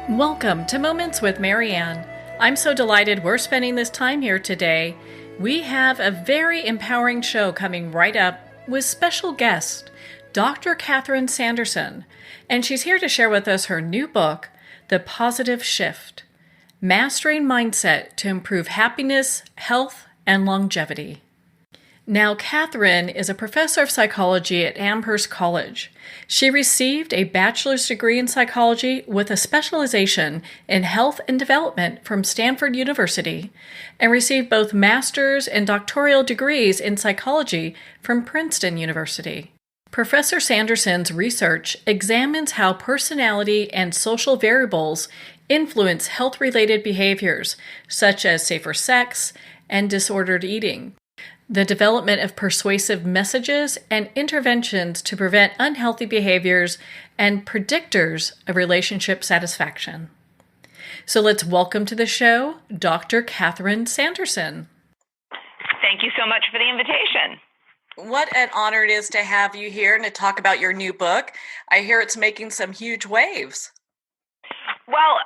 Welcome to Moments with Marianne. I'm so delighted we're spending this time here today. We have a very empowering show coming right up with special guest, Dr. Catherine Sanderson, and she's here to share with us her new book, The Positive Shift, Mastering Mindset to Improve Happiness, Health, and Longevity. Now, Catherine is a professor of psychology at Amherst College. She received a bachelor's degree in psychology with a specialization in health and development from Stanford University and received both master's and doctoral degrees in psychology from Princeton University. Professor Sanderson's research examines how personality and social variables influence health-related behaviors, such as safer sex and disordered eating, the development of persuasive messages and interventions to prevent unhealthy behaviors, and predictors of relationship satisfaction. So let's welcome to the show, Dr. Catherine Sanderson. Thank you so much for the invitation. What an honor it is to have you here and to talk about your new book. I hear it's making some huge waves. Well,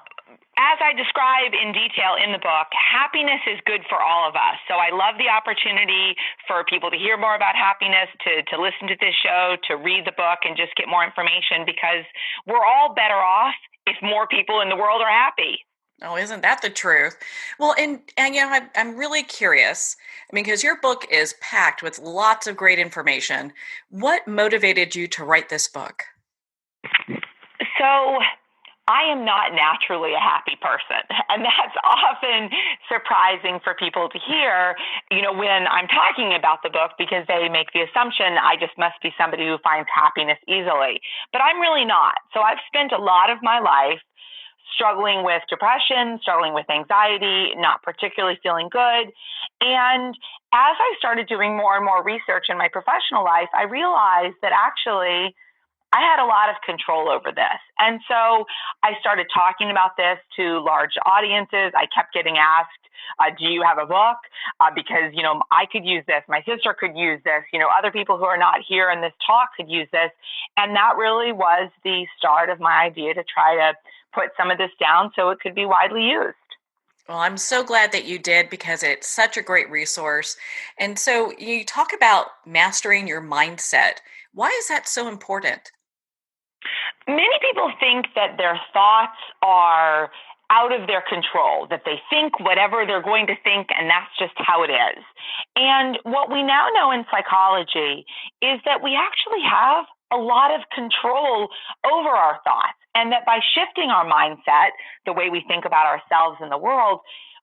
as I describe in detail in the book, happiness is good for all of us. So I love the opportunity for people to hear more about happiness, to listen to this show, to read the book, and just get more information, because we're all better off if more people in the world are happy. Oh, isn't that the truth? Well, and I'm really curious, because your book is packed with lots of great information. What motivated you to write this book? So I am not naturally a happy person, and that's often surprising for people to hear, when I'm talking about the book, because they make the assumption I just must be somebody who finds happiness easily. But I'm really not. So I've spent a lot of my life struggling with depression, struggling with anxiety, not particularly feeling good. And as I started doing more and more research in my professional life, I realized that actually I had a lot of control over this. And so I started talking about this to large audiences. I kept getting asked, do you have a book? Because, I could use this. My sister could use this. Other people who are not here in this talk could use this. And that really was the start of my idea to try to put some of this down so it could be widely used. Well, I'm so glad that you did, because it's such a great resource. And so you talk about mastering your mindset. Why is that so important? Many people think that their thoughts are out of their control, that they think whatever they're going to think, and that's just how it is. And what we now know in psychology is that we actually have a lot of control over our thoughts, and that by shifting our mindset, the way we think about ourselves and the world,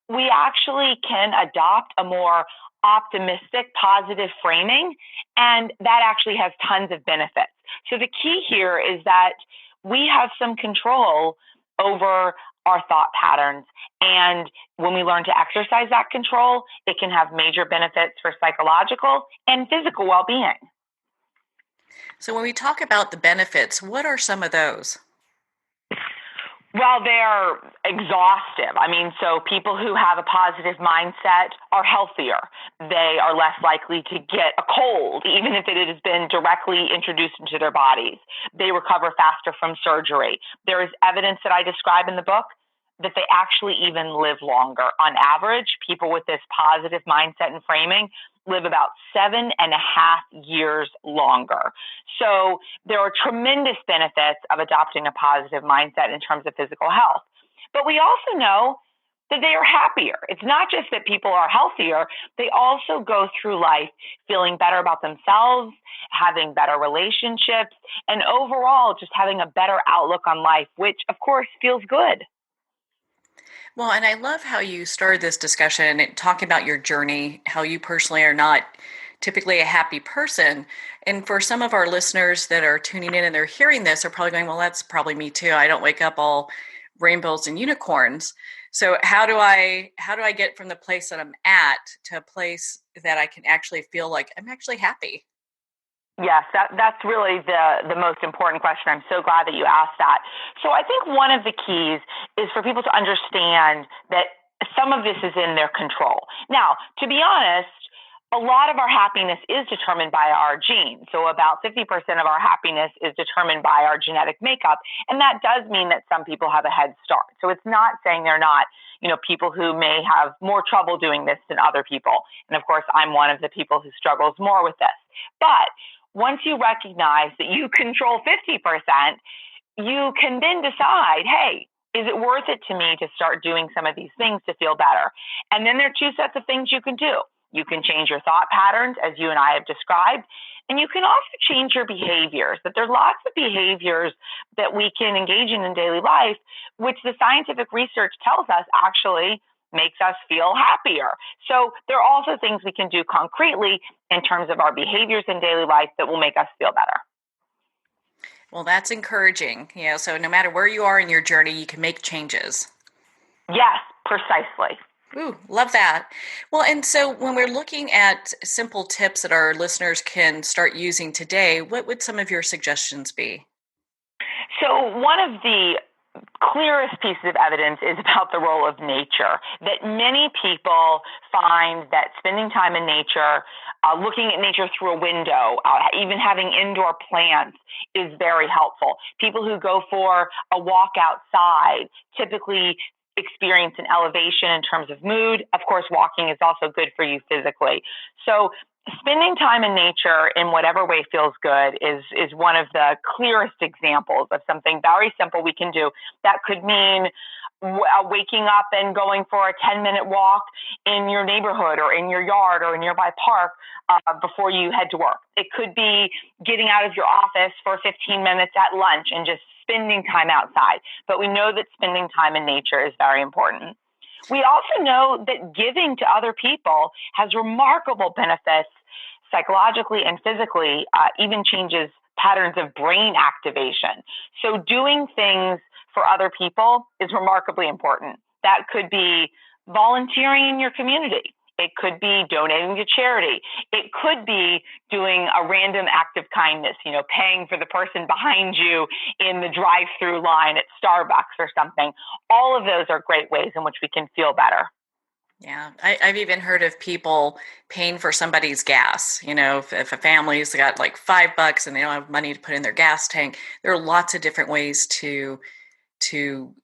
we actually can adopt a more optimistic, positive framing, and that actually has tons of benefits. So the key here is that we have some control over our thought patterns, and when we learn to exercise that control, it can have major benefits for psychological and physical well-being. So when we talk about the benefits, what are some of those? Well, they're exhaustive. So people who have a positive mindset are healthier. They are less likely to get a cold, even if it has been directly introduced into their bodies. They recover faster from surgery. There is evidence that I describe in the book that they actually even live longer. On average, people with this positive mindset and framing live about 7.5 years longer. So there are tremendous benefits of adopting a positive mindset in terms of physical health. But we also know that they are happier. It's not just that people are healthier, they also go through life feeling better about themselves, having better relationships, and overall just having a better outlook on life, which of course feels good. Well, and I love how you started this discussion talking about your journey, how you personally are not typically a happy person. And for some of our listeners that are tuning in and they're hearing this, they're probably going, well, that's probably me too. I don't wake up all rainbows and unicorns. So how do I get from the place that I'm at to a place that I can actually feel like I'm actually happy? Yes, that's really the most important question. I'm so glad that you asked that. So I think one of the keys is for people to understand that some of this is in their control. Now, to be honest, a lot of our happiness is determined by our genes. So about 50% of our happiness is determined by our genetic makeup. And that does mean that some people have a head start. So it's not saying they're not, people who may have more trouble doing this than other people. And of course, I'm one of the people who struggles more with this. But once you recognize that you control 50%, you can then decide, hey, is it worth it to me to start doing some of these things to feel better? And then there are two sets of things you can do. You can change your thought patterns, as you and I have described, and you can also change your behaviors. But there's lots of behaviors that we can engage in daily life, which the scientific research tells us actually makes us feel happier. So there are also things we can do concretely in terms of our behaviors in daily life that will make us feel better. Well, that's encouraging. So no matter where you are in your journey, you can make changes. Yes, precisely. Ooh, love that. Well, and so when we're looking at simple tips that our listeners can start using today, what would some of your suggestions be? So one of the clearest pieces of evidence is about the role of nature, that many people find that spending time in nature, looking at nature through a window, even having indoor plants is very helpful. People who go for a walk outside typically experience an elevation in terms of mood. Of course, walking is also good for you physically. So spending time in nature in whatever way feels good is one of the clearest examples of something very simple we can do. That could mean waking up and going for a 10-minute walk in your neighborhood or in your yard or a nearby park before you head to work. It could be getting out of your office for 15 minutes at lunch and just spending time outside. But we know that spending time in nature is very important. We also know that giving to other people has remarkable benefits psychologically and physically, even changes patterns of brain activation. So doing things for other people is remarkably important. That could be volunteering in your community. It could be donating to charity. It could be doing a random act of kindness, paying for the person behind you in the drive-through line at Starbucks or something. All of those are great ways in which we can feel better. Yeah, I've even heard of people paying for somebody's gas. If a family's got like $5 and they don't have money to put in their gas tank, there are lots of different ways to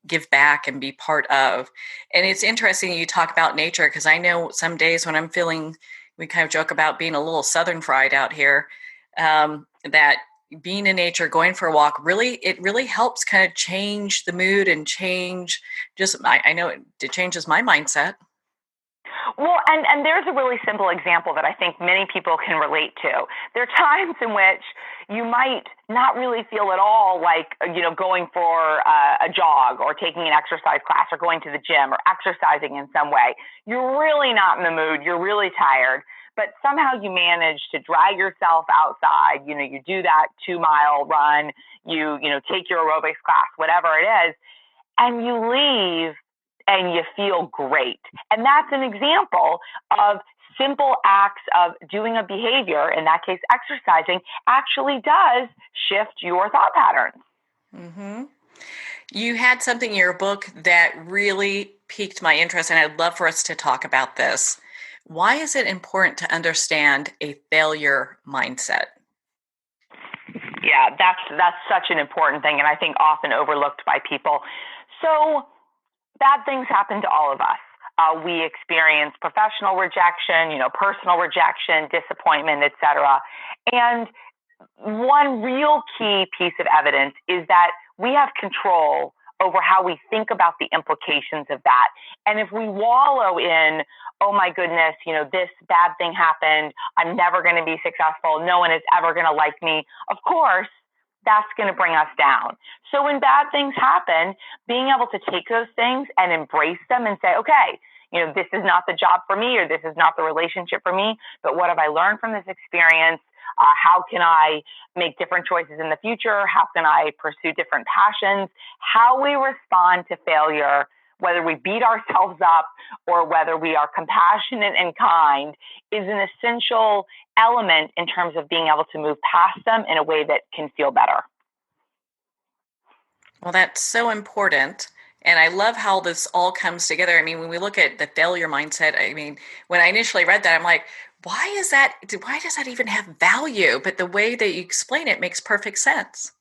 give back and be part of. And it's interesting you talk about nature, because I know some days when I'm feeling, we kind of joke about being a little southern fried out here, that being in nature, going for a walk, it really helps kind of change the mood and change I know it changes my mindset. Well, and there's a really simple example that I think many people can relate to. There are times in which you might not really feel at all like, going for a jog or taking an exercise class or going to the gym or exercising in some way. You're really not in the mood. You're really tired. But somehow you manage to drag yourself outside. You do that 2-mile run. You take your aerobics class, whatever it is, and you leave and you feel great. And that's an example of simple acts of doing a behavior, in that case, exercising, actually does shift your thought patterns. Mm-hmm. You had something in your book that really piqued my interest, and I'd love for us to talk about this. Why is it important to understand a failure mindset? Yeah, that's such an important thing, and I think often overlooked by people. So bad things happen to all of us. We experience professional rejection, personal rejection, disappointment, etc. And one real key piece of evidence is that we have control over how we think about the implications of that. And if we wallow in, oh my goodness, this bad thing happened, I'm never going to be successful, no one is ever going to like me, of course, that's going to bring us down. So when bad things happen, being able to take those things and embrace them and say, okay, this is not the job for me, or this is not the relationship for me, but what have I learned from this experience? How can I make different choices in the future? How can I pursue different passions? How we respond to failure, whether we beat ourselves up or whether we are compassionate and kind, is an essential element in terms of being able to move past them in a way that can feel better. Well, that's so important. And I love how this all comes together. I mean, when we look at the failure mindset, when I initially read that, I'm like, Why is that? Why does that even have value? But the way that you explain it makes perfect sense.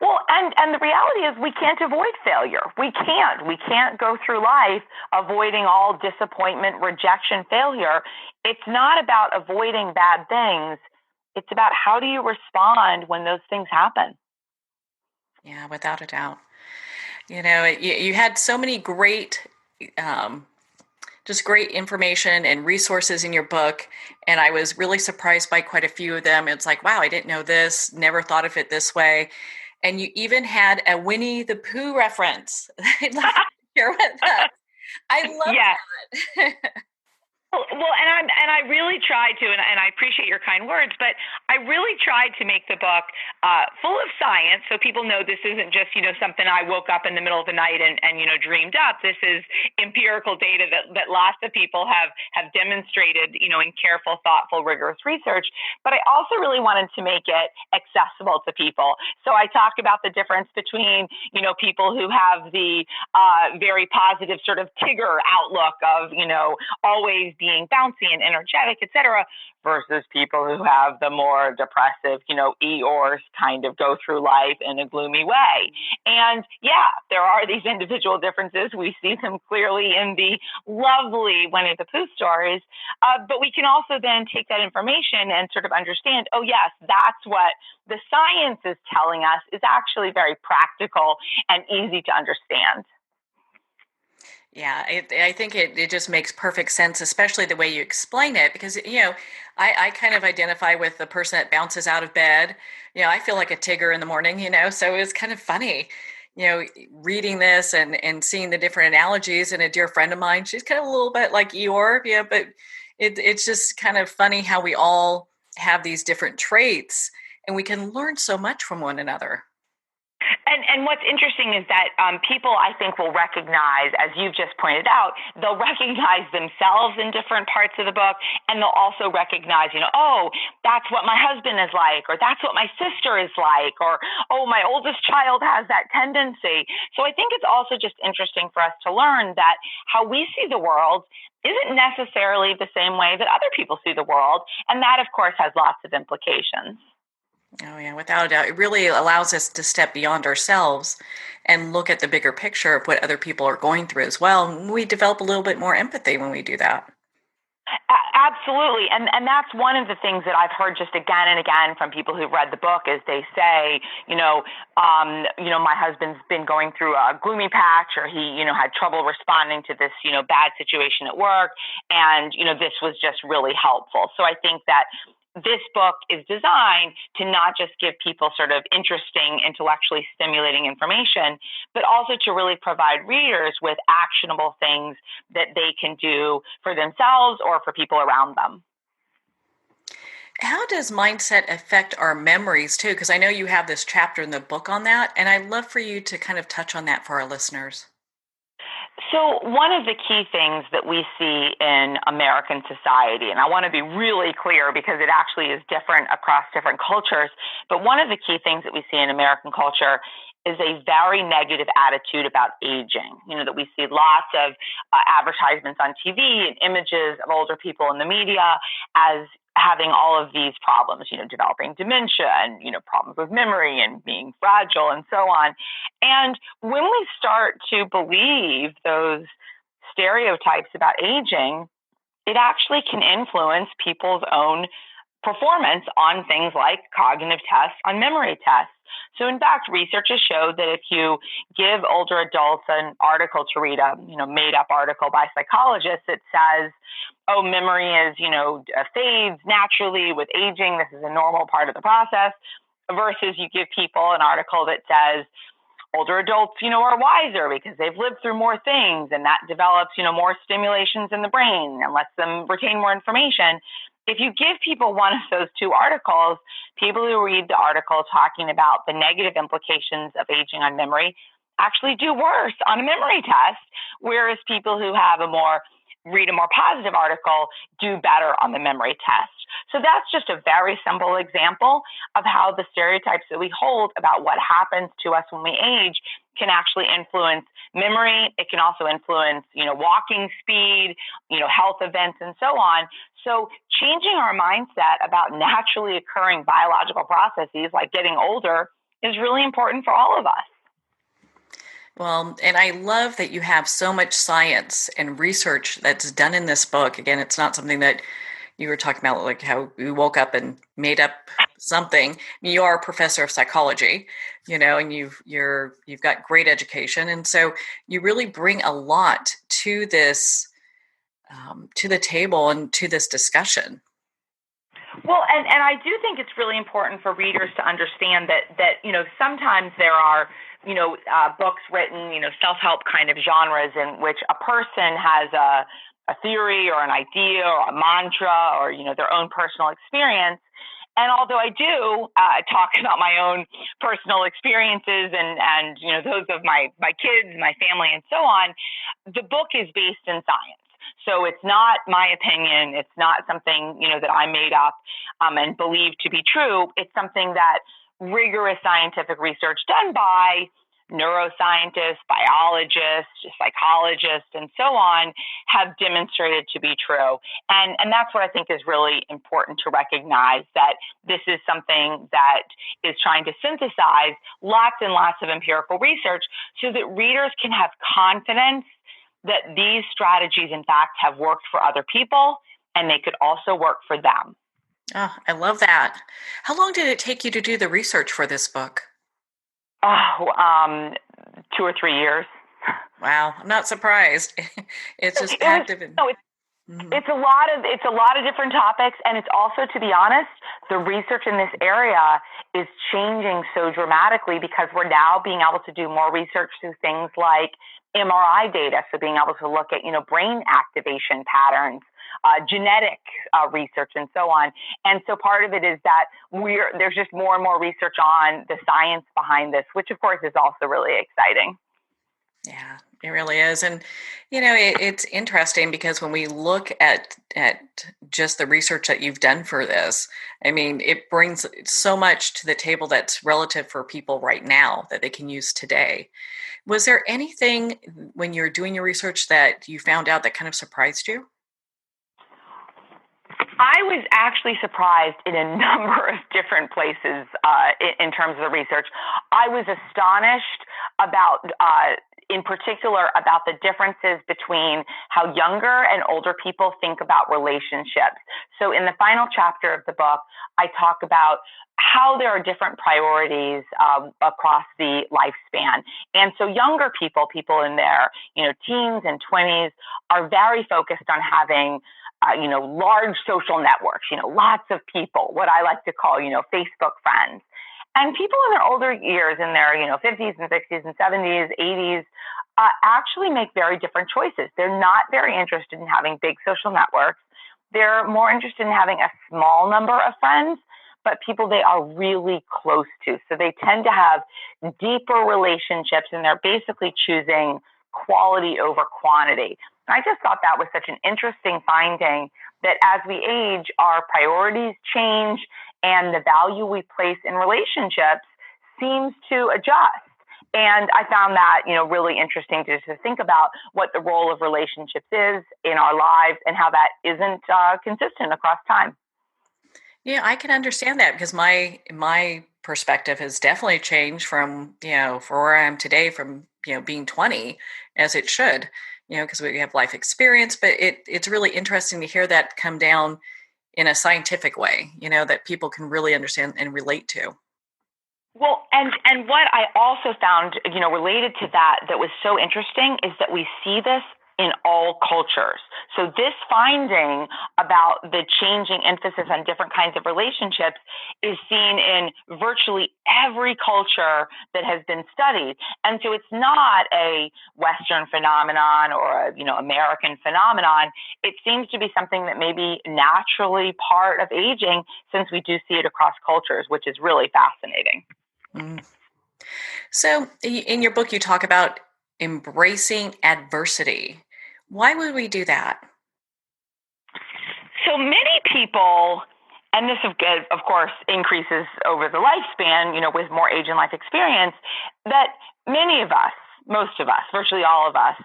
Well, and the reality is we can't avoid failure. We can't. We can't go through life avoiding all disappointment, rejection, failure. It's not about avoiding bad things. It's about how do you respond when those things happen. Yeah, without a doubt. You had so many great, um, just great information and resources in your book. And I was really surprised by quite a few of them. It's like, wow, I didn't know this, never thought of it this way. And you even had a Winnie the Pooh reference. I'd like to share with us. I love Yes. that. Well, and I really tried to, and I appreciate your kind words, but I really tried to make the book full of science, so people know this isn't just something I woke up in the middle of the night and dreamed up. This is empirical data that lots of people have demonstrated, in careful, thoughtful, rigorous research. But I also really wanted to make it accessible to people. So I talk about the difference between people who have the very positive sort of Tigger outlook of always being bouncy and energetic, et cetera, versus people who have the more depressive, Eeyores kind of go through life in a gloomy way. And yeah, there are these individual differences. We see them clearly in the lovely Winnie the Pooh stories, but we can also then take that information and sort of understand, oh yes, that's what the science is telling us is actually very practical and easy to understand. Yeah, I think it just makes perfect sense, especially the way you explain it, because, I kind of identify with the person that bounces out of bed. I feel like a Tigger in the morning, so it's kind of funny, reading this and seeing the different analogies. And a dear friend of mine, she's kind of a little bit like Eeyore, but it's just kind of funny how we all have these different traits and we can learn so much from one another. And what's interesting is that people, I think, will recognize, as you've just pointed out, they'll recognize themselves in different parts of the book, and they'll also recognize, oh, that's what my husband is like, or that's what my sister is like, or, oh, my oldest child has that tendency. So I think it's also just interesting for us to learn that how we see the world isn't necessarily the same way that other people see the world, and that, of course, has lots of implications. Oh, yeah, without a doubt. It really allows us to step beyond ourselves and look at the bigger picture of what other people are going through as well. And we develop a little bit more empathy when we do that. Absolutely. And that's one of the things that I've heard just again and again from people who've read the book is they say, my husband's been going through a gloomy patch, or he, had trouble responding to this, bad situation at work. And, this was just really helpful. So I think that this book is designed to not just give people sort of interesting, intellectually stimulating information, but also to really provide readers with actionable things that they can do for themselves or for people around them. How does mindset affect our memories too? Because I know you have this chapter in the book on that, and I'd love for you to kind of touch on that for our listeners. So one of the key things that we see in American society, and I want to be really clear because it actually is different across different cultures, but one of the key things that we see in American culture is a very negative attitude about aging. That we see lots of advertisements on TV and images of older people in the media as having all of these problems, developing dementia and, problems with memory and being fragile and so on. And when we start to believe those stereotypes about aging, it actually can influence people's own performance on things like cognitive tests, on memory tests. So in fact, research has showed that if you give older adults an article to read, a made up article by psychologists that says, oh, memory is, fades naturally with aging, this is a normal part of the process, versus you give people an article that says older adults, are wiser because they've lived through more things, and that develops, more stimulations in the brain and lets them retain more information. If you give people one of those two articles, people who read the article talking about the negative implications of aging on memory actually do worse on a memory test, whereas people who have a more read a more positive article do better on the memory test. So that's just a very simple example of how the stereotypes that we hold about what happens to us when we age can actually influence memory. It can also influence, walking speed, health events, and so on. So changing our mindset about naturally occurring biological processes like getting older is really important for all of us. Well, and I love that you have so much science and research that's done in this book. Again, it's not something that you were talking about, like how you woke up and made up something. You are a professor of psychology, and you've got great education, and so you really bring a lot to this, to the table and to this discussion. Well, and I do think it's really important for readers to understand that sometimes there are books written, self-help kind of genres in which a person has a theory or an idea or a mantra or their own personal experience. And although I do talk about my own personal experiences and those of my kids, my family, and so on, the book is based in science. So it's not my opinion. It's not something, that I made up and believe to be true. It's something that rigorous scientific research done by neuroscientists, biologists, psychologists, and so on have demonstrated to be true. And that's what I think is really important to recognize, that this is something that is trying to synthesize lots and lots of empirical research so that readers can have confidence that these strategies, in fact, have worked for other people, and they could also work for them. Oh, I love that. How long did it take you to do the research for this book? 2 or 3 years. Wow, I'm not surprised. It's just active. It's a lot of different topics, and it's also, to be honest, the research in this area is changing so dramatically because we're now being able to do more research through things like MRI data, so being able to look at brain activation patterns, genetic research, and so on. And so part of it is that there's just more and more research on the science behind this, which of course is also really exciting. Yeah, it really is. And, it's interesting because when we look at just the research that you've done for this, I mean, it brings so much to the table that's relative for people right now that they can use today. Was there anything when you're doing your research that you found out that kind of surprised you? I was actually surprised in a number of different places in terms of the research. I was astonished about, in particular, about the differences between how younger and older people think about relationships. So in the final chapter of the book, I talk about how there are different priorities across the lifespan. And so younger people in their teens and 20s, are very focused on having large social networks, lots of people, what I like to call, Facebook friends. And people in their older years, in their, 50s and 60s and 70s, 80s, actually make very different choices. They're not very interested in having big social networks. They're more interested in having a small number of friends, but people they are really close to. So they tend to have deeper relationships, and they're basically choosing quality over quantity. I just thought that was such an interesting finding, that as we age, our priorities change and the value we place in relationships seems to adjust. And I found that, really interesting to think about what the role of relationships is in our lives and how that isn't consistent across time. Yeah, I can understand that because my perspective has definitely changed from, for where I am today, from, being 20, as it should, because we have life experience, but it's really interesting to hear that come down in a scientific way, that people can really understand and relate to. Well, and what I also found, related to that was so interesting is that we see this in all cultures. So this finding about the changing emphasis on different kinds of relationships is seen in virtually every culture that has been studied. And so it's not a Western phenomenon or a, American phenomenon. It seems to be something that may be naturally part of aging, since we do see it across cultures, which is really fascinating. Mm. So in your book, you talk about embracing adversity. Why would we do that? So many people, and this of course increases over the lifespan, with more age and life experience, that many of us, most of us, virtually all of us,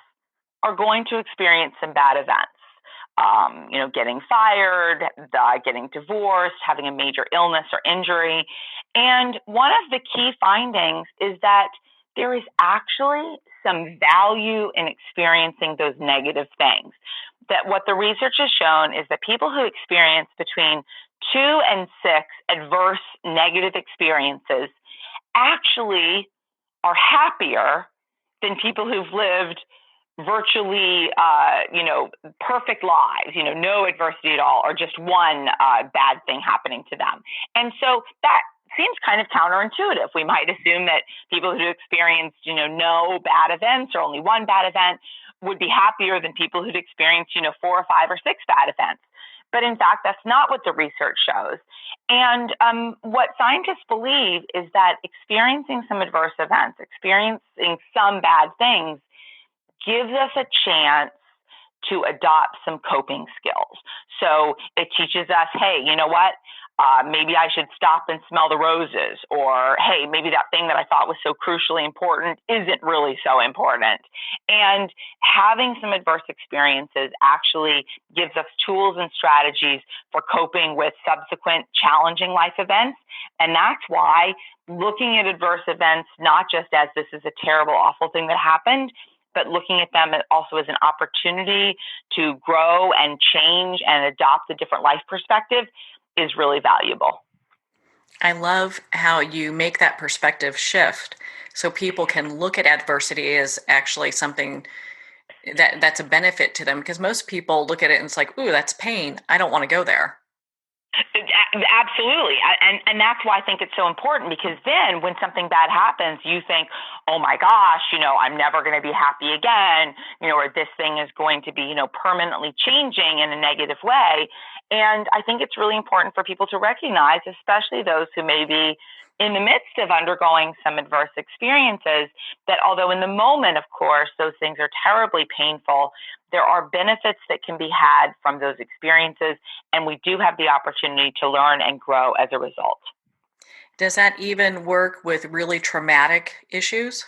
are going to experience some bad events. Getting fired, getting divorced, having a major illness or injury. And one of the key findings is that there is actually some value in experiencing those negative things. That what the research has shown is that people who experience between 2 and 6 adverse negative experiences actually are happier than people who've lived virtually, perfect lives, no adversity at all, or just one bad thing happening to them. And so that seems kind of counterintuitive. We might assume that people who experienced, no bad events or only one bad event would be happier than people who'd experienced, 4 or 5 or 6 bad events. But in fact, that's not what the research shows. And what scientists believe is that experiencing some adverse events, experiencing some bad things, gives us a chance to adopt some coping skills. So it teaches us, hey, you know what? Maybe I should stop and smell the roses. Or, hey, maybe that thing that I thought was so crucially important isn't really so important. And having some adverse experiences actually gives us tools and strategies for coping with subsequent challenging life events. And that's why looking at adverse events, not just as this is a terrible, awful thing that happened, but looking at them also as an opportunity to grow and change and adopt a different life perspective is really valuable. I love how you make that perspective shift so people can look at adversity as actually something that's a benefit to them, because most people look at it and it's like, ooh, that's pain. I don't want to go there. Absolutely. And that's why I think it's so important, because then when something bad happens, you think, oh my gosh, I'm never going to be happy again, or this thing is going to be, permanently changing in a negative way. And I think it's really important for people to recognize, especially those who may be in the midst of undergoing some adverse experiences, that although in the moment, of course, those things are terribly painful, there are benefits that can be had from those experiences, and we do have the opportunity to learn and grow as a result. Does that even work with really traumatic issues?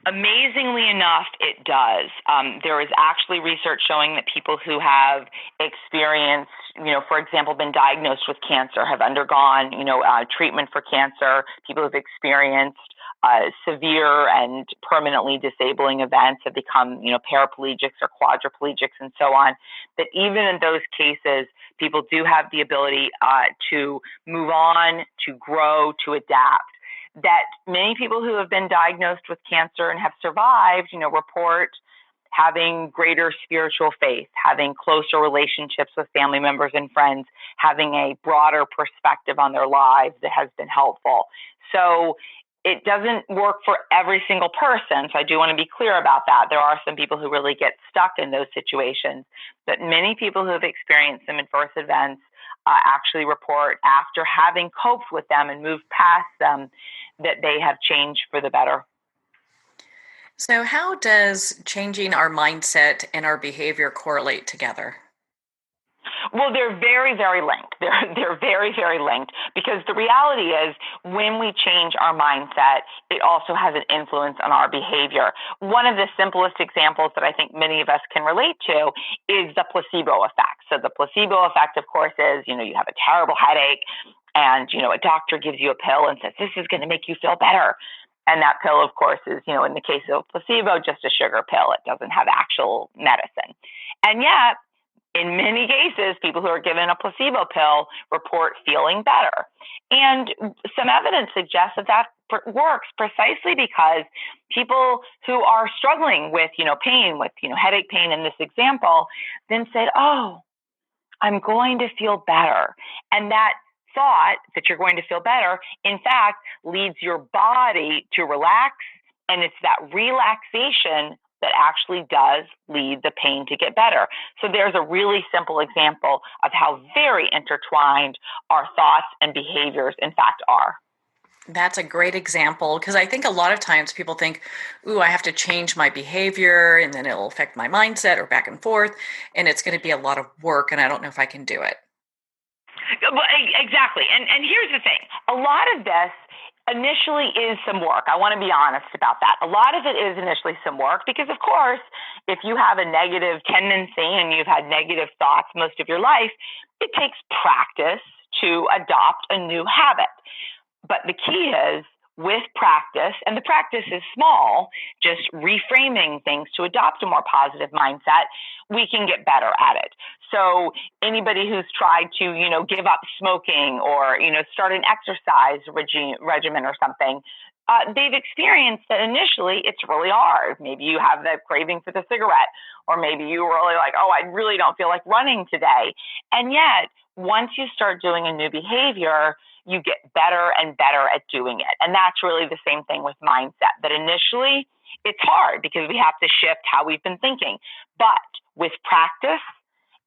Amazingly enough, it does. There is actually research showing that people who have experienced, for example, been diagnosed with cancer, have undergone, treatment for cancer, people who've experienced severe and permanently disabling events, have become, paraplegics or quadriplegics and so on, that even in those cases, people do have the ability to move on, to grow, to adapt. That many people who have been diagnosed with cancer and have survived, report having greater spiritual faith, having closer relationships with family members and friends, having a broader perspective on their lives that has been helpful. So it doesn't work for every single person. So I do want to be clear about that. There are some people who really get stuck in those situations, but many people who have experienced some adverse events actually report, after having coped with them and moved past them, that they have changed for the better. So how does changing our mindset and our behavior correlate together? Well, they're very, very linked. They're very, very linked, because the reality is when we change our mindset, it also has an influence on our behavior. One of the simplest examples that I think many of us can relate to is the placebo effect. So the placebo effect, of course, is, you have a terrible headache and, a doctor gives you a pill and says, this is going to make you feel better. And that pill, of course, is, in the case of placebo, just a sugar pill. It doesn't have actual medicine. And yet, in many cases, people who are given a placebo pill report feeling better. And some evidence suggests that works precisely because people who are struggling with, pain, with, headache pain in this example, then said, oh, I'm going to feel better. And that thought that you're going to feel better, in fact, leads your body to relax. And it's that relaxation that actually does lead the pain to get better. So there's a really simple example of how very intertwined our thoughts and behaviors, in fact, are. That's a great example because I think a lot of times people think, ooh, I have to change my behavior and then it'll affect my mindset or back and forth. And it's going to be a lot of work and I don't know if I can do it. Well, exactly. And here's the thing. A lot of this initially is some work. I want to be honest about that. A lot of it is initially some work because, of course, if you have a negative tendency and you've had negative thoughts most of your life, it takes practice to adopt a new habit. But the key is with practice, and the practice is small, just reframing things to adopt a more positive mindset, we can get better at it. So anybody who's tried to, give up smoking or, start an exercise regimen or something, they've experienced that initially it's really hard. Maybe you have the craving for the cigarette, or maybe you were really like, oh, I really don't feel like running today. And yet, once you start doing a new behavior, you get better and better at doing it. And that's really the same thing with mindset, that initially it's hard because we have to shift how we've been thinking. But with practice,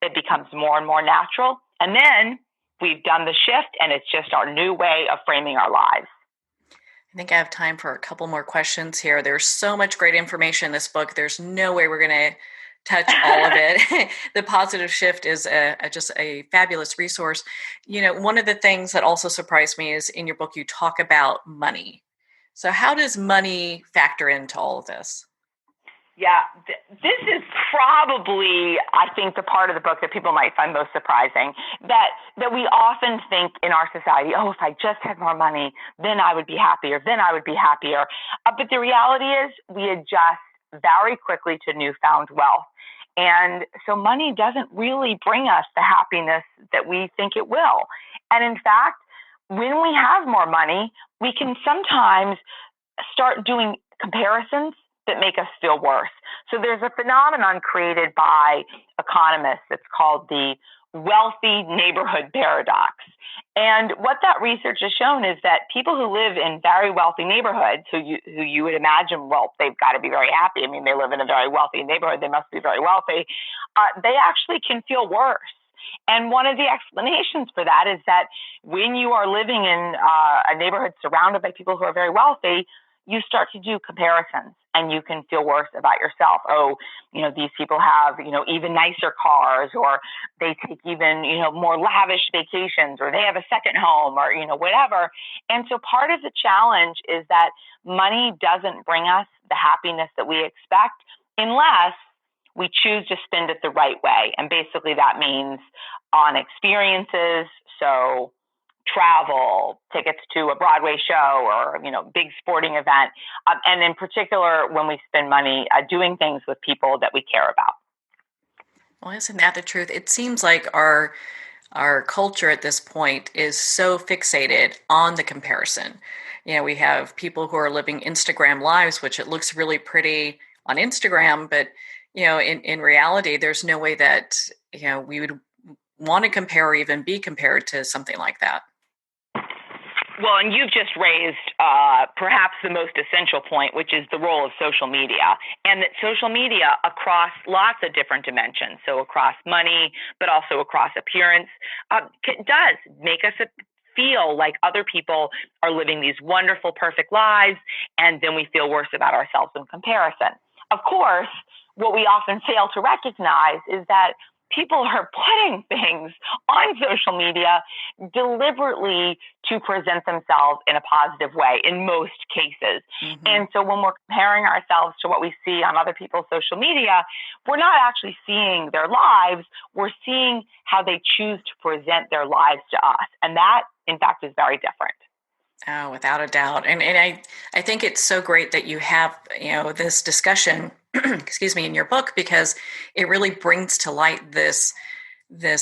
it becomes more and more natural. And then we've done the shift and it's just our new way of framing our lives. I think I have time for a couple more questions here. There's so much great information in this book. There's no way we're going to touch all of it. The Positive Shift is just a fabulous resource. One of the things that also surprised me is in your book, you talk about money. So how does money factor into all of this? Yeah, this is probably, I think, the part of the book that people might find most surprising, that we often think in our society, oh, if I just had more money, then I would be happier, But the reality is we adjust very quickly to newfound wealth. And so money doesn't really bring us the happiness that we think it will. And in fact, when we have more money, we can sometimes start doing comparisons that make us feel worse. So there's a phenomenon created by economists that's called the wealthy neighborhood paradox. And what that research has shown is that people who live in very wealthy neighborhoods, who you would imagine, well, they've got to be very happy. I mean, they live in a very wealthy neighborhood. They must be very wealthy. They actually can feel worse. And one of the explanations for that is that when you are living in a neighborhood surrounded by people who are very wealthy, you start to do comparisons and you can feel worse about yourself. Oh, these people have, even nicer cars, or they take even, more lavish vacations, or they have a second home, or, whatever. And so part of the challenge is that money doesn't bring us the happiness that we expect unless we choose to spend it the right way. And basically that means on experiences. So travel, tickets to a Broadway show or, big sporting event. And in particular, when we spend money doing things with people that we care about. Well, isn't that the truth? It seems like our culture at this point is so fixated on the comparison. We have people who are living Instagram lives, which it looks really pretty on Instagram, but, in reality, there's no way that, we would want to compare or even be compared to something like that. Well, and you've just raised perhaps the most essential point, which is the role of social media, and that social media across lots of different dimensions, so across money, but also across appearance, does make us feel like other people are living these wonderful, perfect lives, and then we feel worse about ourselves in comparison. Of course, what we often fail to recognize is that people are putting things on social media deliberately to present themselves in a positive way in most cases. Mm-hmm. And so when we're comparing ourselves to what we see on other people's social media, we're not actually seeing their lives. We're seeing how they choose to present their lives to us. And that, in fact, is very different. Oh, without a doubt. And I think it's so great that you have, this discussion, excuse me, in your book, because it really brings to light this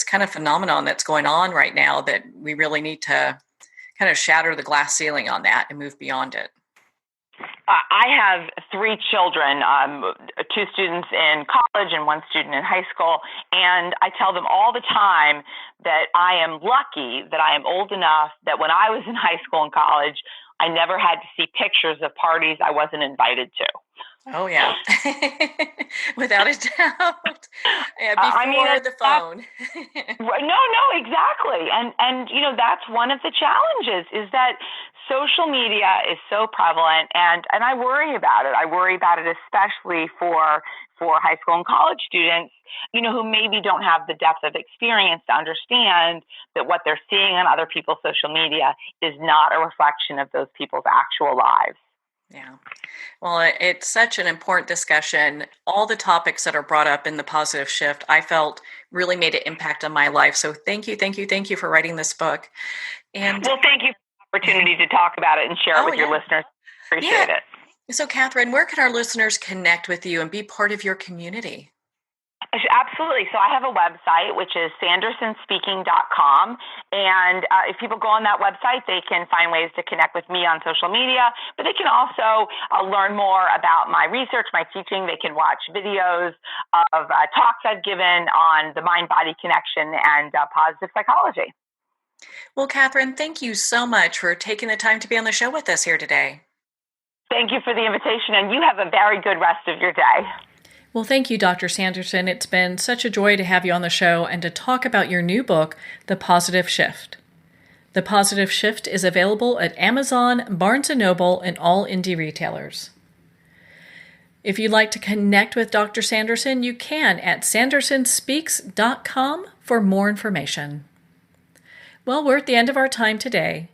kind of phenomenon that's going on right now that we really need to kind of shatter the glass ceiling on that and move beyond it. I have 3 children, 2 students in college and 1 student in high school, and I tell them all the time that I am lucky that I am old enough that when I was in high school and college, I never had to see pictures of parties I wasn't invited to. Oh, yeah. Without a doubt. Yeah, before the phone. No, exactly. And that's one of the challenges, is that social media is so prevalent, and I worry about it. I worry about it especially for high school and college students, who maybe don't have the depth of experience to understand that what they're seeing on other people's social media is not a reflection of those people's actual lives. Yeah. Well, it's such an important discussion. All the topics that are brought up in The Positive Shift, I felt really made an impact on my life. So thank you for writing this book. And well, thank you for the opportunity to talk about it and share it with your listeners. Appreciate it. So, Catherine, where can our listeners connect with you and be part of your community? Absolutely. So I have a website, which is sandersonspeaking.com. And if people go on that website, they can find ways to connect with me on social media, but they can also learn more about my research, my teaching. They can watch videos of talks I've given on the mind-body connection and positive psychology. Well, Catherine, thank you so much for taking the time to be on the show with us here today. Thank you for the invitation, and you have a very good rest of your day. Well, thank you, Dr. Sanderson. It's been such a joy to have you on the show and to talk about your new book, The Positive Shift. The Positive Shift is available at Amazon, Barnes & Noble, and all indie retailers. If you'd like to connect with Dr. Sanderson, you can at sandersonspeaks.com for more information. Well, we're at the end of our time today.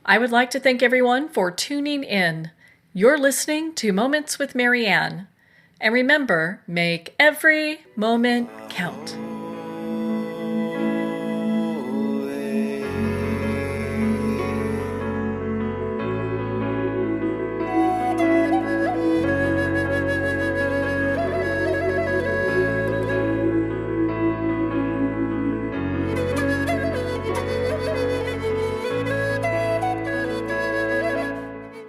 I would like to thank everyone for tuning in. You're listening to Moments with Marianne. And remember, make every moment count.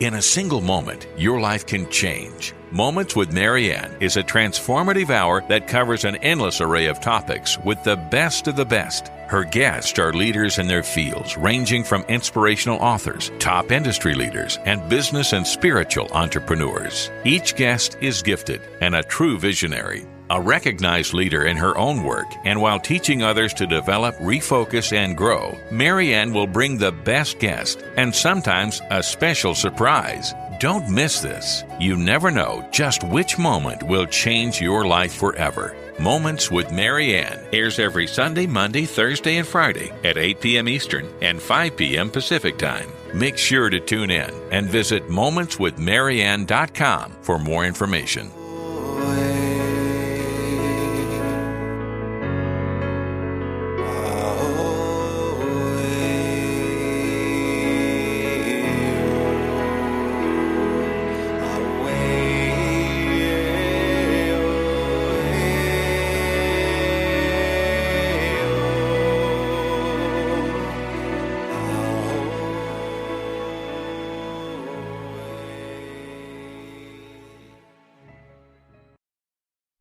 In a single moment, your life can change. Moments with Marianne is a transformative hour that covers an endless array of topics with the best of the best. Her guests are leaders in their fields, ranging from inspirational authors, top industry leaders, and business and spiritual entrepreneurs. Each guest is gifted and a true visionary, a recognized leader in her own work, and while teaching others to develop, refocus, and grow, Marianne will bring the best guest and sometimes a special surprise. Don't miss this. You never know just which moment will change your life forever. Moments with Marianne airs every Sunday, Monday, Thursday, and Friday at 8 p.m. Eastern and 5 p.m. Pacific Time. Make sure to tune in and visit momentswithmarianne.com for more information.